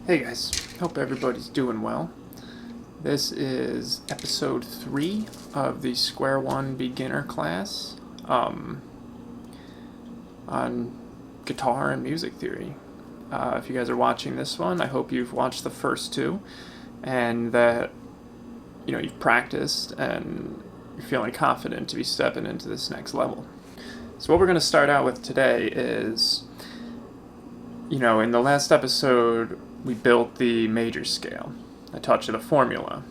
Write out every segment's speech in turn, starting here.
Hey guys, hope everybody's doing well. This is episode 3 of the Square One beginner class on guitar and music theory. If you guys are watching this one, I hope you've watched the first two and that you've practiced and you're feeling confident to be stepping into this next level. So what we're going to start out with today is, in the last episode we built the major scale. I taught you the formula.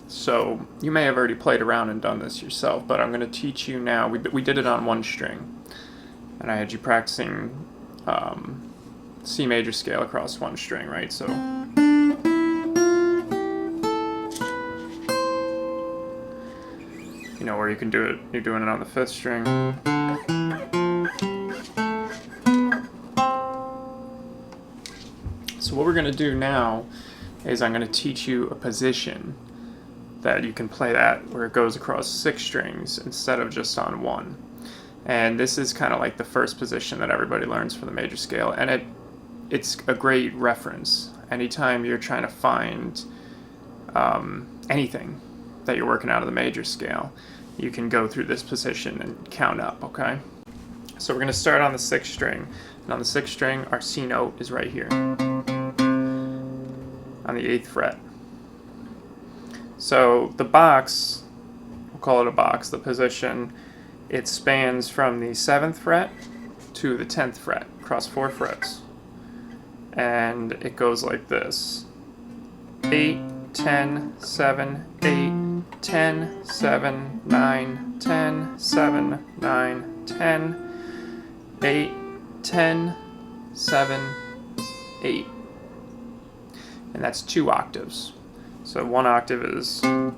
So you may have already played around and done this yourself, but I'm going to teach you now. We did it on one string, and I had you practicing C major scale across one string, right? So where you can do it, you're doing it on the 5th string. So what we're going to do now is I'm going to teach you a position that you can play that where it goes across 6 strings instead of just on one. And this is kind of like the first position that everybody learns for the major scale, and it's a great reference anytime you're trying to find anything that you're working out of the major scale. You can go through this position and count up, okay? So we're going to start on the 6th string, and on the 6th string our C note is right here on the 8th fret. So the box, we'll call it a box, the position, it spans from the 7th fret to the 10th fret across 4 frets. And it goes like this: 8, 10, 7, 8, 10, 7, 9, 10, 7, 9, 10, 8, 10, 7, 8. And that's 2 octaves. So 1 octave is, and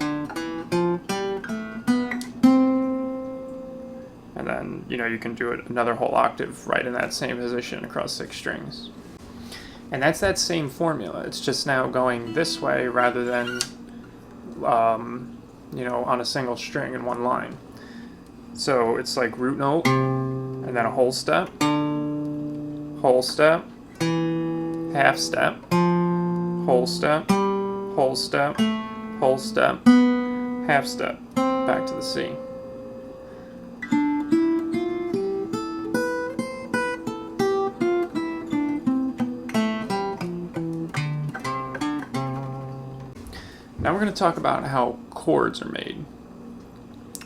then you can do it another whole octave right in that same position across 6 strings. And that's that same formula. It's just now going this way rather than on a single string in one line. So it's like root note and then a whole step, half step, whole step, whole step, whole step, half step, back to the C. Now we're going to talk about how chords are made.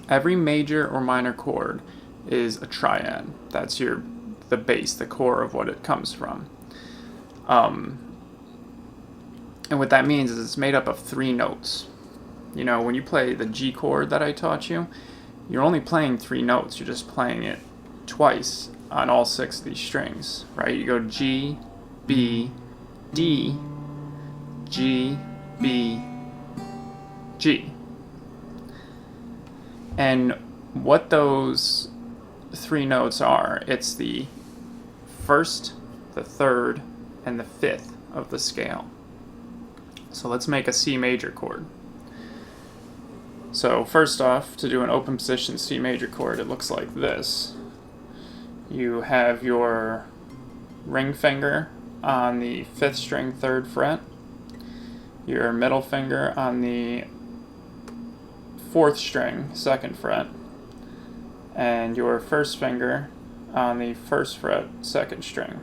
Every major or minor chord is a triad. That's the base, the core of what it comes from. And what that means is it's made up of 3 notes. When you play the G chord that I taught you, you're only playing 3 notes. You're just playing it twice on all 6 of these strings, right? You go G, B, D, G, B, G. And what those 3 notes are, it's the 1st, the 3rd, and the 5th of the scale. So let's make a C major chord. So first off, to do an open position C major chord, it looks like this. You have your ring finger on the 5th string 3rd fret, your middle finger on the 4th string 2nd fret, and your first finger on the 1st fret 2nd string.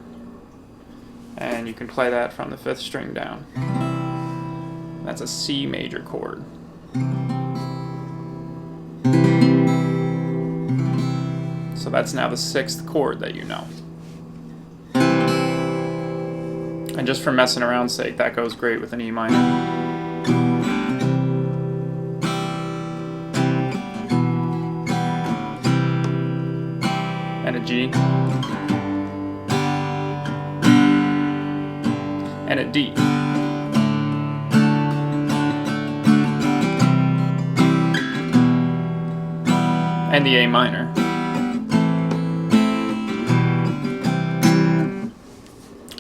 And you can play that from the 5th string down. That's a C major chord. So that's now the 6th chord that you know. And just for messing around's sake, that goes great with an E minor. And a G. And a D. And the A minor.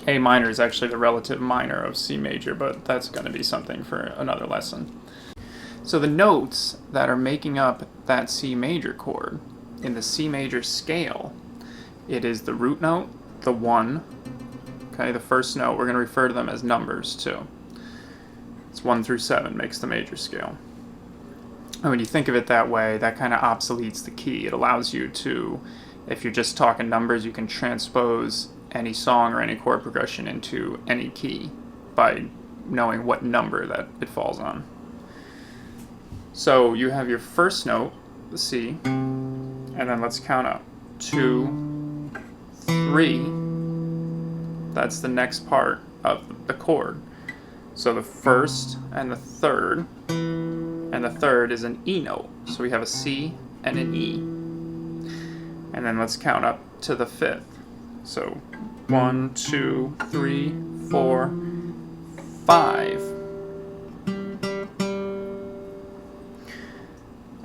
A minor is actually the relative minor of C major, but that's going to be something for another lesson. So the notes that are making up that C major chord in the C major scale, it is the root note, the 1, Okay, the first note, we're going to refer to them as numbers too. It's 1 through 7 makes the major scale. And when you think of it that way, that kind of obsoletes the key. It allows you to, if you're just talking numbers, you can transpose any song or any chord progression into any key by knowing what number that it falls on. So you have your first note, the C, and then let's count up. 2, 3. That's the next part of the chord. So the first and the third is an E note. So we have a C and an E. And then let's count up to the fifth. So 1, 2, 3, 4, 5.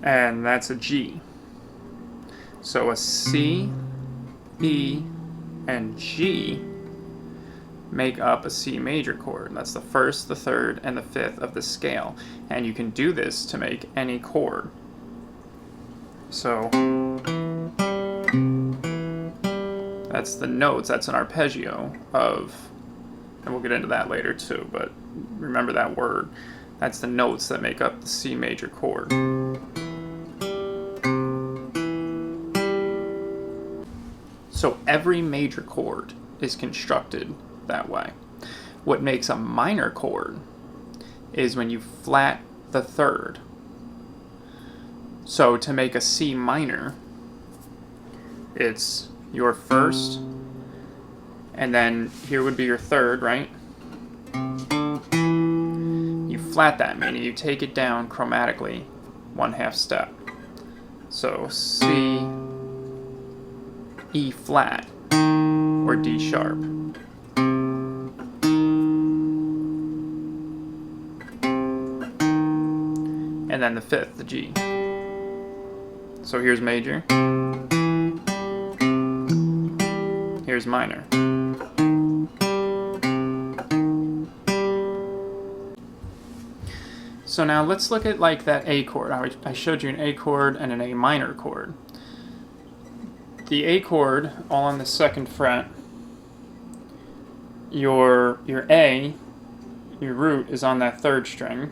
And that's a G. So a C, E, and G make up a C major chord. That's the first, the third, and the fifth of the scale. And you can do this to make any chord. So that's the notes, that's an arpeggio of, and we'll get into that later too, but remember that word. That's the notes that make up the C major chord. So every major chord is constructed that way. What makes a minor chord is when you flat the third. So to make a C minor, it's your first, and then here would be your third, right? You flat that, meaning you take it down chromatically 1/2 step. So C, E flat, or D sharp. And then the fifth, the G. So here's major. Here's minor. So now let's look at like that A chord. I showed you an A chord and an A minor chord. The A chord, all on the 2nd fret, your A, your root, is on that 3rd string.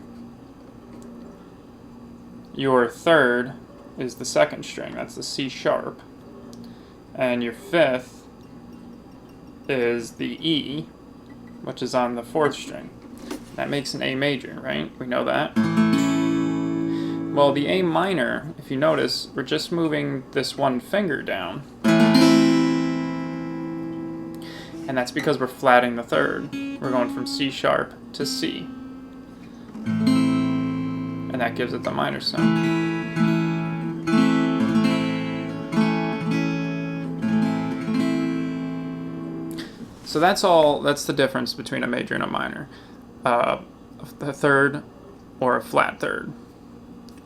Your 3rd is the 2nd string, that's the C sharp. And your 5th is the E, which is on the 4th string. That makes an A major, right? We know that. Well, the A minor, if you notice, we're just moving this one finger down. And that's because we're flatting the 3rd. We're going from C sharp to C. And that gives it the minor sound. So that's the difference between a major and a minor. A third or a flat third.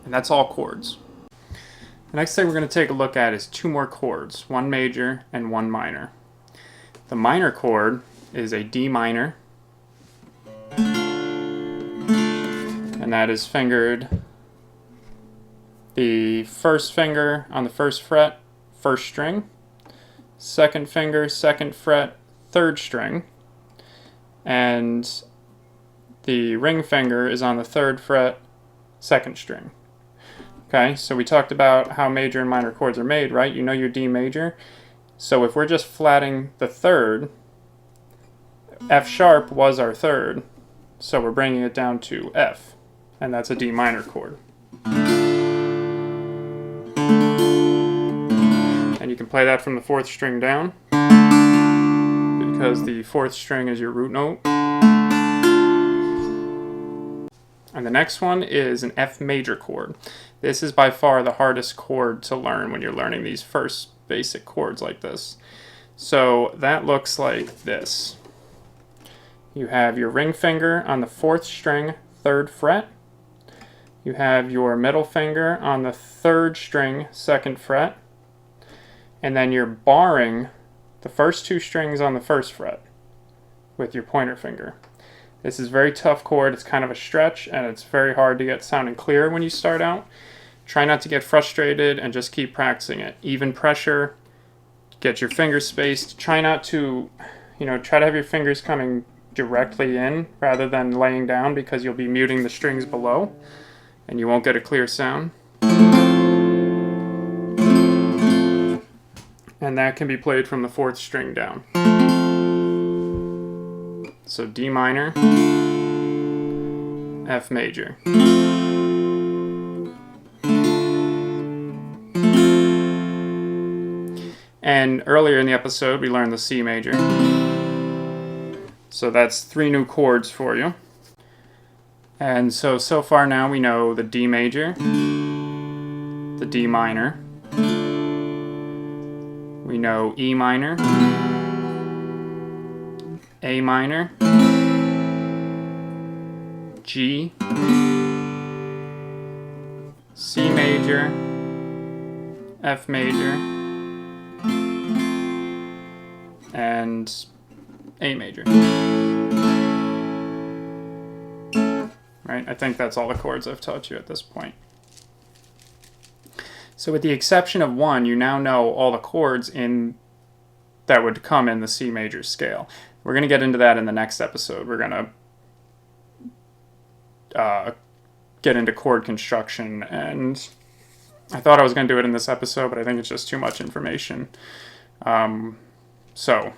And that's all chords. The next thing we're going to take a look at is 2 more chords, one major and one minor. The minor chord is a D minor, and that is fingered the first finger on the 1st fret, 1st string, 2nd finger, 2nd fret, 3rd string, and the ring finger is on the 3rd fret, 2nd string. Okay, so we talked about how major and minor chords are made, right? You know your D major. So if we're just flatting the 3rd, F sharp was our 3rd, so we're bringing it down to F, and that's a D minor chord. And you can play that from the 4th string down, because the 4th string is your root note. And the next one is an F major chord. This is by far the hardest chord to learn when you're learning these first basic chords like this. So that looks like this. You have your ring finger on the 4th string, 3rd fret. You have your middle finger on the 3rd string, 2nd fret. And then you're barring the first 2 strings on the 1st fret with your pointer finger. This is a very tough chord. It's kind of a stretch, and it's very hard to get sounding clear when you start out. Try not to get frustrated and just keep practicing it. Even pressure, get your fingers spaced. Try not to, you know, try to have your fingers coming directly in rather than laying down, because you'll be muting the strings below and you won't get a clear sound. And that can be played from the 4th string down. So D minor, F major. And earlier in the episode, we learned the C major. So that's 3 new chords for you. And so far now we know the D major, the D minor, we know E minor, A minor, G, C major, F major, and A major. Right? I think that's all the chords I've taught you at this point. So with the exception of one, you now know all the chords that would come in the C major scale. We're going to get into that in the next episode. We're going to get into chord construction, and I thought I was going to do it in this episode, but I think it's just too much information. So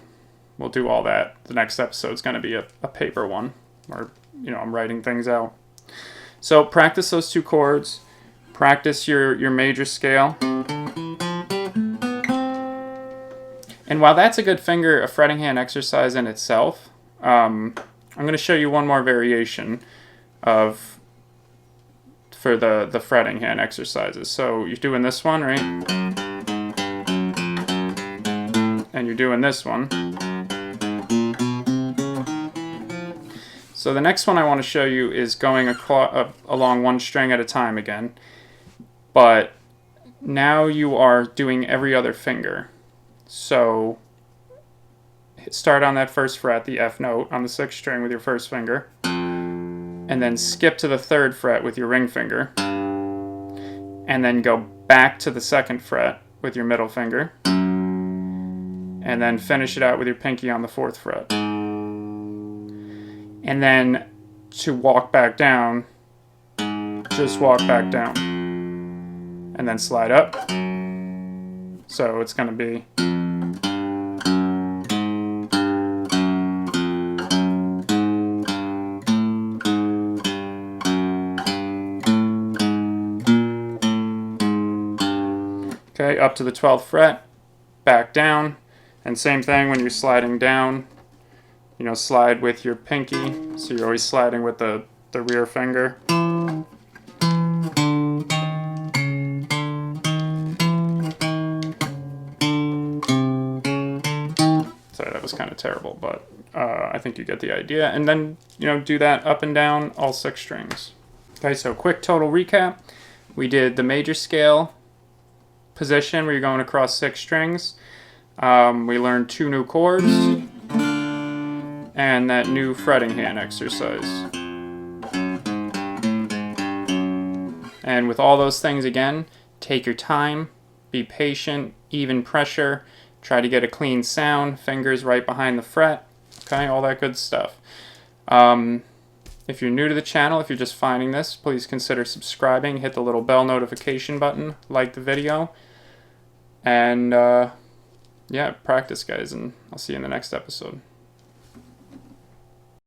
we'll do all that. The next episode's going to be a paper one, where, you know, I'm writing things out. So practice those 2 chords. Practice your major scale. And while that's a good a fretting hand exercise in itself, I'm going to show you one more variation for the fretting hand exercises. So you're doing this one, right? And you're doing this one. So the next one I want to show you is going along one string at a time again. But now you are doing every other finger. So start on that 1st fret, the F note, on the 6th string with your 1st finger. And then skip to the 3rd fret with your ring finger. And then go back to the 2nd fret with your middle finger. And then finish it out with your pinky on the 4th fret. And then to walk back down, just walk back down. And then slide up. So it's going to be... Okay, up to the 12th fret, back down, and same thing when you're sliding down, you know, slide with your pinky, so you're always sliding with the rear finger. Sorry, that was kind of terrible, but I think you get the idea. And then, you know, do that up and down all 6 strings. Okay, so quick total recap. We did the major scale position where you're going across 6 strings. We learned 2 new chords and that new fretting hand exercise. And with all those things, again, take your time, be patient, even pressure, try to get a clean sound, fingers right behind the fret, okay, all that good stuff. If you're new to the channel, if you're just finding this, please consider subscribing, hit the little bell notification button, like the video, and yeah, practice, guys, and I'll see you in the next episode.